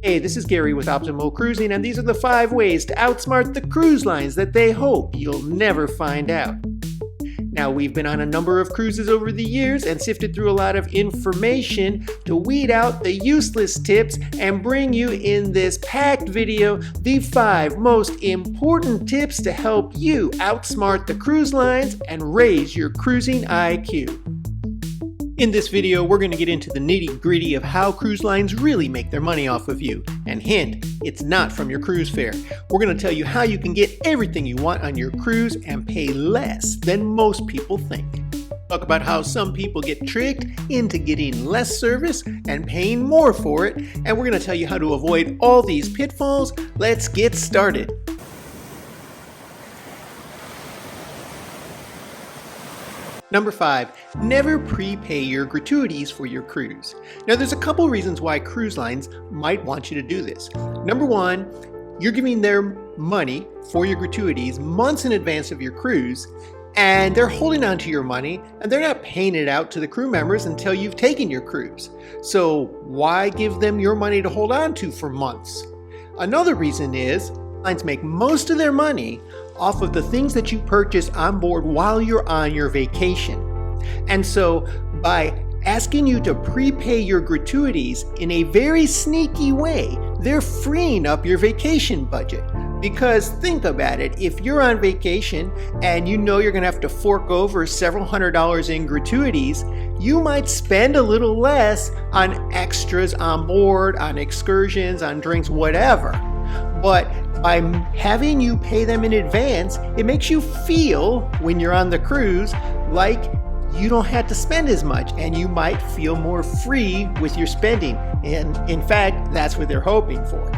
Hey, this is Gary with Optimal Cruising, and these are the 5 ways to outsmart the cruise lines that they hope you'll never find out. Now, we've been on a number of cruises over the years and sifted through a lot of information to weed out the useless tips and bring you in this packed video the 5 most important tips to help you outsmart the cruise lines and raise your cruising IQ. In this video, we're going to get into the nitty-gritty of how cruise lines really make their money off of you. And hint, it's not from your cruise fare. We're going to tell you how you can get everything you want on your cruise and pay less than most people think. Talk about how some people get tricked into getting less service and paying more for it. And we're going to tell you how to avoid all these pitfalls. Let's get started. Number 5, never prepay your gratuities for your cruise. Now, there's a couple reasons why cruise lines might want you to do this. Number 1, you're giving their money for your gratuities months in advance of your cruise, and they're holding on to your money, and they're not paying it out to the crew members until you've taken your cruise. So why give them your money to hold on to for months? Another reason is lines make most of their money off of the things that you purchase on board while you're on your vacation. And so by asking you to prepay your gratuities in a very sneaky way, they're freeing up your vacation budget. Because think about it, if you're on vacation and you know you're gonna have to fork over several $100s in gratuities, you might spend a little less on extras on board, on excursions, on drinks, whatever. But by having you pay them in advance, it makes you feel, when you're on the cruise, like you don't have to spend as much, and you might feel more free with your spending. And in fact, that's what they're hoping for.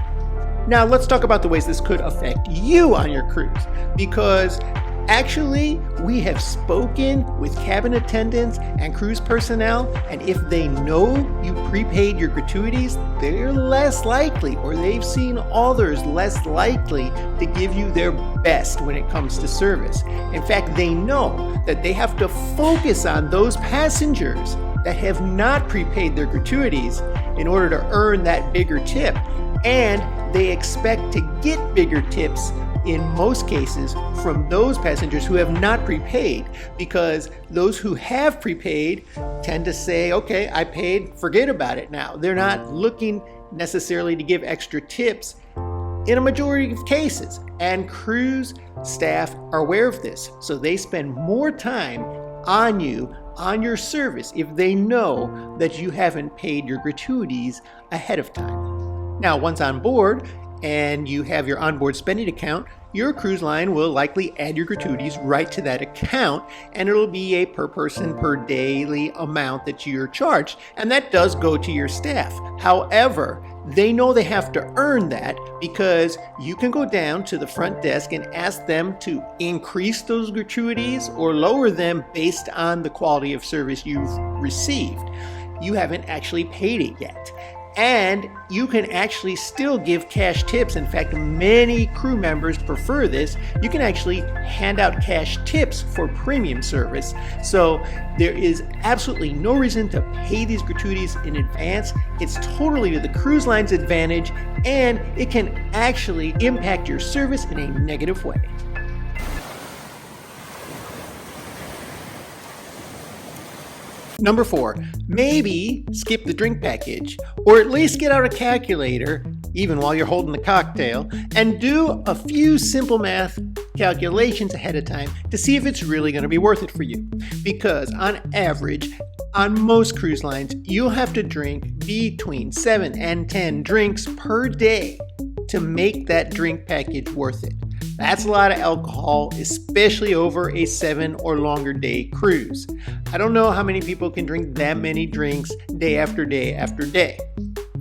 Now, let's talk about the ways this could affect you on your cruise, because actually, we have spoken with cabin attendants and cruise personnel, and if they know you prepaid your gratuities, they're less likely, or they've seen others less likely to give you their best when it comes to service. In fact, they know that they have to focus on those passengers that have not prepaid their gratuities in order to earn that bigger tip, and they expect to get bigger tips in most cases from those passengers who have not prepaid, because those who have prepaid tend to say, okay, I paid, forget about it now. They're not looking necessarily to give extra tips in a majority of cases, and cruise staff are aware of this, so they spend more time on you, on your service, if they know that you haven't paid your gratuities ahead of time. Now, once on board and you have your onboard spending account, your cruise line will likely add your gratuities right to that account, and it'll be a per person per daily amount that you're charged, and that does go to your staff. However, they know they have to earn that, because you can go down to the front desk and ask them to increase those gratuities or lower them based on the quality of service you've received. You haven't actually paid it yet. And you can actually still give cash tips. In fact, many crew members prefer this. You can actually hand out cash tips for premium service. So there is absolutely no reason to pay these gratuities in advance. It's totally to the cruise line's advantage, and it can actually impact your service in a negative way. Number 4, maybe skip the drink package, or at least get out a calculator, even while you're holding the cocktail, and do a few simple math calculations ahead of time to see if it's really going to be worth it for you. Because on average, on most cruise lines, you'll have to drink between 7 and 10 drinks per day to make that drink package worth it. That's a lot of alcohol, especially over a 7 or longer day cruise. I don't know how many people can drink that many drinks day after day after day.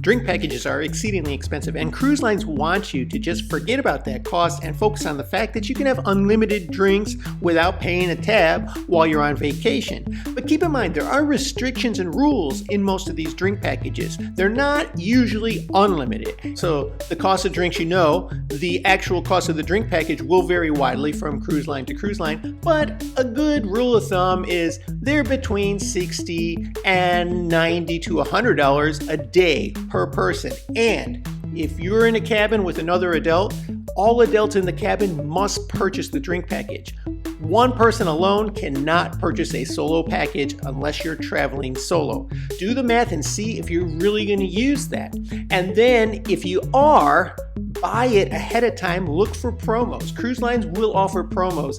Drink packages are exceedingly expensive, and cruise lines want you to just forget about that cost and focus on the fact that you can have unlimited drinks without paying a tab while you're on vacation. But keep in mind, there are restrictions and rules in most of these drink packages. They're not usually unlimited. So the cost of drinks, the actual cost of the drink package will vary widely from cruise line to cruise line, but a good rule of thumb is they're between $60 and $90 to $100 a day per person. And if you're in a cabin with another adult, all adults in the cabin must purchase the drink package. One person alone cannot purchase a solo package unless you're traveling solo. Do the math and see if you're really going to use that. And then if you are, buy it ahead of time. Look for promos. Cruise lines will offer promos.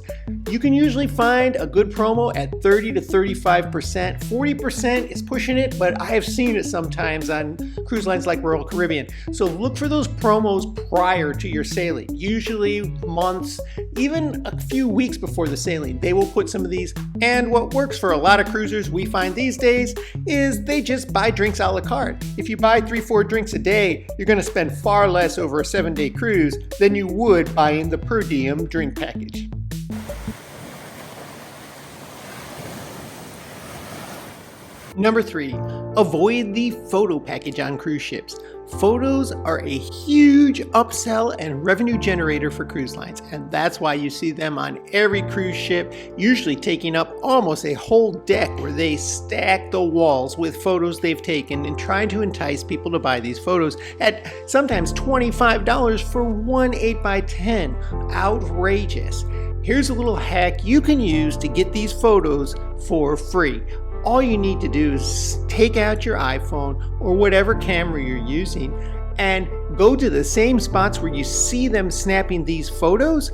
You can usually find a good promo at 30 to 35%. 40% is pushing it, but I have seen it sometimes on cruise lines like Royal Caribbean. So look for those promos prior to your sailing, usually months, even a few weeks before the sailing. They will put some of these. And what works for a lot of cruisers we find these days is they just buy drinks a la carte. If you buy 3-4 drinks a day, you're going to spend far less over a 7-day cruise than you would buying the per diem drink package. Number 3, avoid the photo package on cruise ships. Photos are a huge upsell and revenue generator for cruise lines, and that's why you see them on every cruise ship, usually taking up almost a whole deck where they stack the walls with photos they've taken and trying to entice people to buy these photos at sometimes $25 for one 8x10. Outrageous. Here's a little hack you can use to get these photos for free. All you need to do is take out your iPhone or whatever camera you're using and go to the same spots where you see them snapping these photos.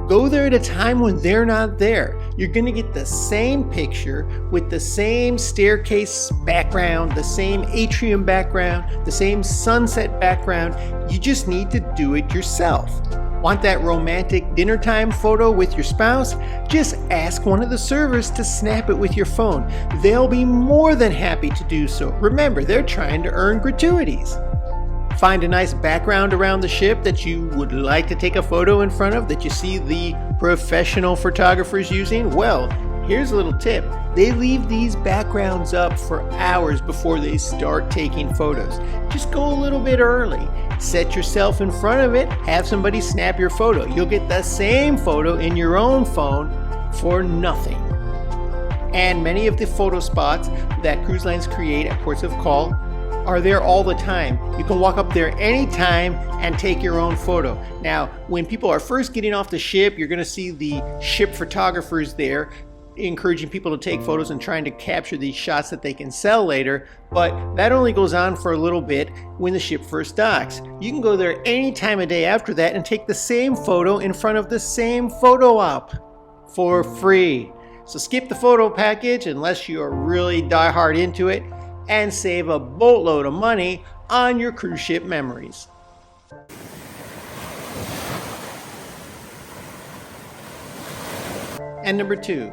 Go there at a time when they're not there. You're going to get the same picture with the same staircase background, the same atrium background, the same sunset background. You just need to do it yourself. Want that romantic dinner time photo with your spouse? Just ask one of the servers to snap it with your phone. They'll be more than happy to do so. Remember, they're trying to earn gratuities. Find a nice background around the ship that you would like to take a photo in front of that you see the professional photographers using? Well, here's a little tip. They leave these backgrounds up for hours before they start taking photos. Just go a little bit early. Set yourself in front of it, have somebody snap your photo. You'll get the same photo in your own phone for nothing. And many of the photo spots that cruise lines create at ports of call are there all the time. You can walk up there anytime and take your own photo. Now, when people are first getting off the ship, you're going to see the ship photographers there encouraging people to take photos and trying to capture these shots that they can sell later, but that only goes on for a little bit when the ship first docks. You can go there any time of day after that and take the same photo in front of the same photo op for free. So skip the photo package unless you're really diehard into it and save a boatload of money on your cruise ship memories. And number 2,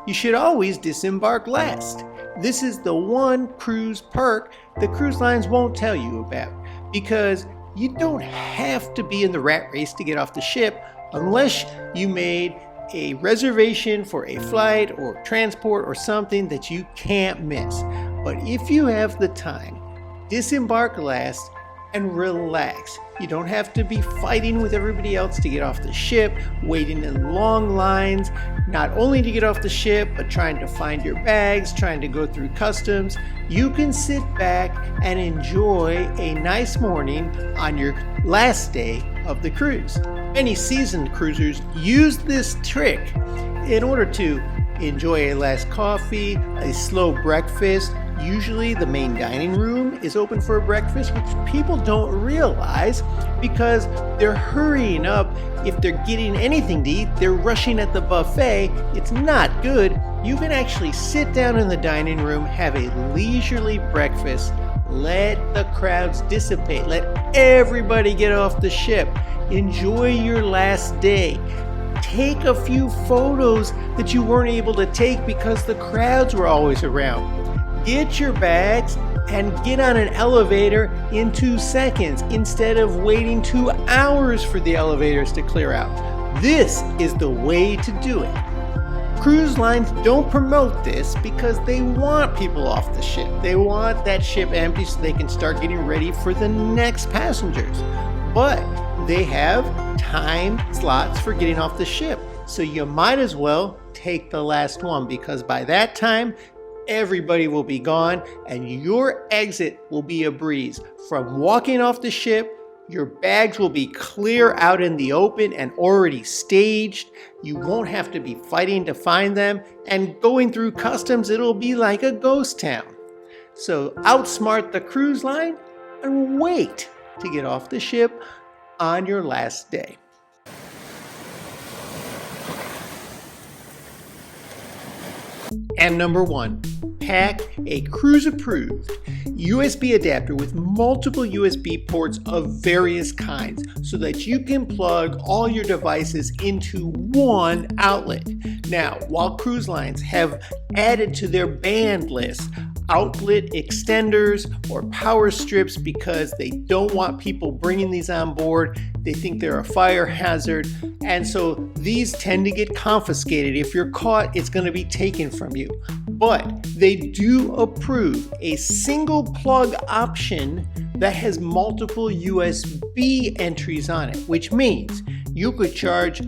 you should always disembark last. This is the one cruise perk the cruise lines won't tell you about, because you don't have to be in the rat race to get off the ship unless you made a reservation for a flight or transport or something that you can't miss. But if you have the time, disembark last and relax. You don't have to be fighting with everybody else to get off the ship, waiting in long lines, not only to get off the ship, but trying to find your bags, trying to go through customs. You can sit back and enjoy a nice morning on your last day of the cruise. Many seasoned cruisers use this trick in order to enjoy a last coffee, a slow breakfast. Usually the main dining room is open for a breakfast, which people don't realize because they're hurrying up. If they're getting anything to eat, they're rushing at the buffet. It's not good. You can actually sit down in the dining room, have a leisurely breakfast, let the crowds dissipate, let everybody get off the ship, enjoy your last day. Take a few photos that you weren't able to take because the crowds were always around. Get your bags and get on an elevator in 2 seconds instead of waiting 2 hours for the elevators to clear out. This is the way to do it. Cruise lines don't promote this because they want people off the ship. They want that ship empty so they can start getting ready for the next passengers. But they have time slots for getting off the ship. So you might as well take the last one, because by that time, everybody will be gone and your exit will be a breeze. From walking off the ship Your bags will be clear out in the open and already staged. You won't have to be fighting to find them, and going through customs, it'll be like a ghost town. So outsmart the cruise line and wait to get off the ship on your last day. And number 1, pack a cruise approved USB adapter with multiple USB ports of various kinds so that you can plug all your devices into one outlet. Now, while cruise lines have added to their banned list outlet extenders or power strips because they don't want people bringing these on board, they think they're a fire hazard, and so these tend to get confiscated. If you're caught, it's going to be taken from you. But they do approve a single plug option that has multiple USB entries on it, which means you could charge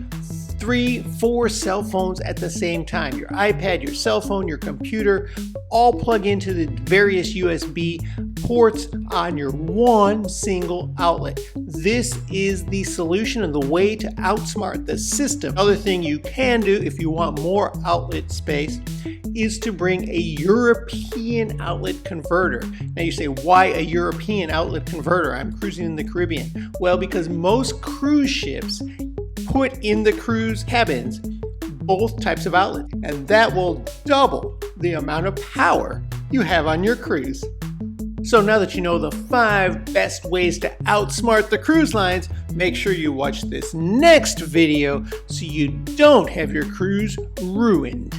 3-4 cell phones at the same time. Your iPad, your cell phone, your computer, all plug into the various USB ports on your one single outlet. This is the solution and the way to outsmart the system. Another thing you can do if you want more outlet space is to bring a European outlet converter. Now you say, why a European outlet converter? I'm cruising in the Caribbean. Well, because most cruise ships put in the cruise cabins both types of outlets, and that will double the amount of power you have on your cruise. So now that you know the 5 best ways to outsmart the cruise lines, make sure you watch this next video so you don't have your cruise ruined.